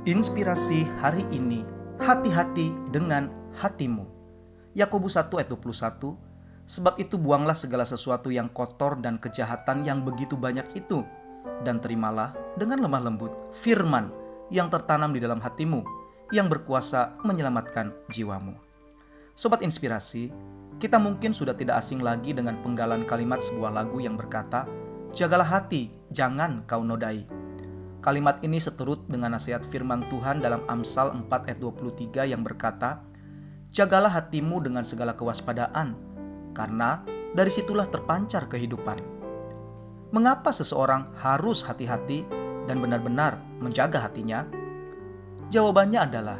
Inspirasi hari ini, hati-hati dengan hatimu. Yakobus 1 ayat 21, sebab itu buanglah segala sesuatu yang kotor dan kejahatan yang begitu banyak itu, dan terimalah dengan lemah lembut firman yang tertanam di dalam hatimu, yang berkuasa menyelamatkan jiwamu. Sobat Inspirasi, kita mungkin sudah tidak asing lagi dengan penggalan kalimat sebuah lagu yang berkata, "Jagalah hati, jangan kau nodai." Kalimat ini seturut dengan nasihat firman Tuhan dalam Amsal 4 ayat 23 yang berkata, "Jagalah hatimu dengan segala kewaspadaan, karena dari situlah terpancar kehidupan." Mengapa seseorang harus hati-hati dan benar-benar menjaga hatinya? Jawabannya adalah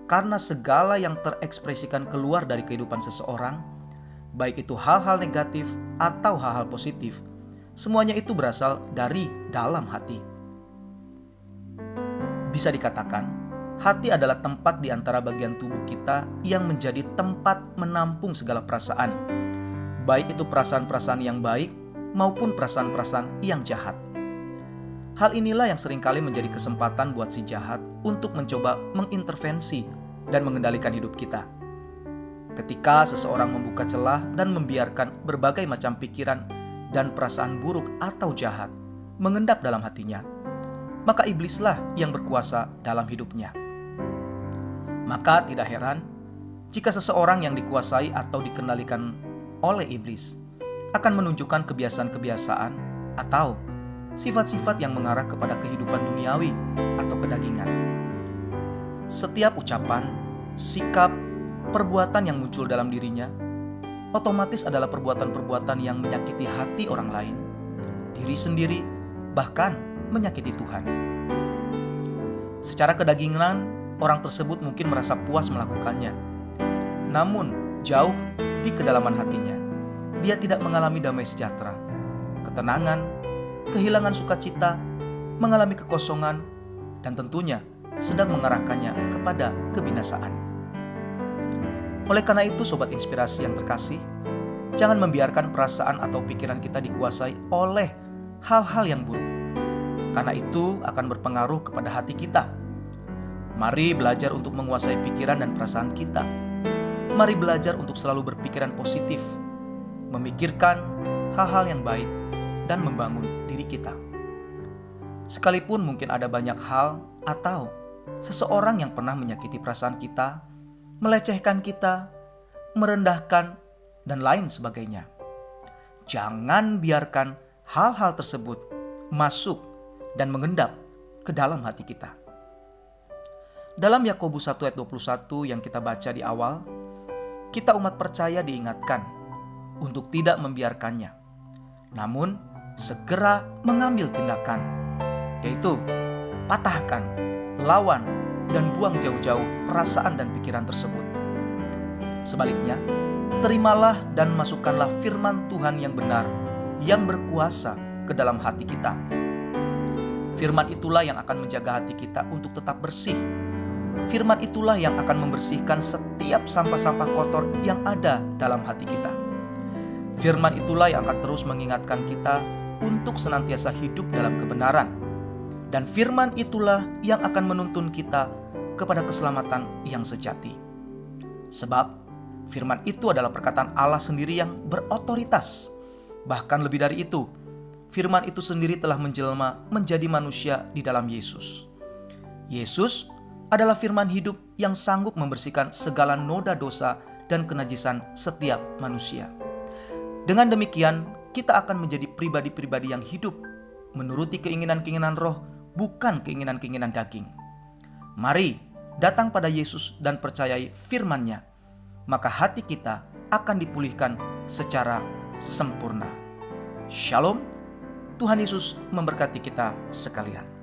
karena segala yang terekspresikan keluar dari kehidupan seseorang, baik itu hal-hal negatif atau hal-hal positif, semuanya itu berasal dari dalam hati. Bisa dikatakan, hati adalah tempat di antara bagian tubuh kita yang menjadi tempat menampung segala perasaan, baik itu perasaan-perasaan yang baik maupun perasaan-perasaan yang jahat. Hal inilah yang seringkali menjadi kesempatan buat si jahat untuk mencoba mengintervensi dan mengendalikan hidup kita. Ketika seseorang membuka celah dan membiarkan berbagai macam pikiran dan perasaan buruk atau jahat mengendap dalam hatinya, maka iblislah yang berkuasa dalam hidupnya. Maka tidak heran jika seseorang yang dikuasai atau dikendalikan oleh iblis akan menunjukkan kebiasaan-kebiasaan atau sifat-sifat yang mengarah kepada kehidupan duniawi atau kedagingan. Setiap ucapan, sikap, perbuatan yang muncul dalam dirinya otomatis adalah perbuatan-perbuatan yang menyakiti hati orang lain, diri sendiri, bahkan menyakiti Tuhan. Secara kedagingan, orang tersebut mungkin merasa puas melakukannya. Namun, jauh di kedalaman hatinya, dia tidak mengalami damai sejahtera, ketenangan, kehilangan sukacita, mengalami kekosongan, dan tentunya sedang mengarahkannya kepada kebinasaan. Oleh karena itu, Sobat Inspirasi yang terkasih, jangan membiarkan perasaan atau pikiran kita dikuasai oleh hal-hal yang buruk, karena itu akan berpengaruh kepada hati kita. Mari belajar untuk menguasai pikiran dan perasaan kita. Mari belajar untuk selalu berpikiran positif, memikirkan hal-hal yang baik, dan membangun diri kita. Sekalipun mungkin ada banyak hal atau seseorang yang pernah menyakiti perasaan kita, melecehkan kita, merendahkan, dan lain sebagainya. Jangan biarkan hal-hal tersebut masuk dan mengendap ke dalam hati kita. Dalam Yakobus 1 ayat 21 yang kita baca di awal, kita umat percaya diingatkan untuk tidak membiarkannya, namun segera mengambil tindakan, yaitu patahkan, lawan, dan buang jauh-jauh perasaan dan pikiran tersebut. Sebaliknya, terimalah dan masukkanlah firman Tuhan yang benar, yang berkuasa ke dalam hati kita. Firman itulah yang akan menjaga hati kita untuk tetap bersih. Firman itulah yang akan membersihkan setiap sampah-sampah kotor yang ada dalam hati kita. Firman itulah yang akan terus mengingatkan kita untuk senantiasa hidup dalam kebenaran. Dan firman itulah yang akan menuntun kita kepada keselamatan yang sejati. Sebab firman itu adalah perkataan Allah sendiri yang berotoritas. Bahkan lebih dari itu, firman itu sendiri telah menjelma menjadi manusia di dalam Yesus. Yesus adalah firman hidup yang sanggup membersihkan segala noda dosa dan kenajisan setiap manusia. Dengan demikian, kita akan menjadi pribadi-pribadi yang hidup menuruti keinginan-keinginan roh, bukan keinginan-keinginan daging. Mari datang pada Yesus dan percayai firman-Nya, maka hati kita akan dipulihkan secara sempurna. Shalom. Tuhan Yesus memberkati kita sekalian.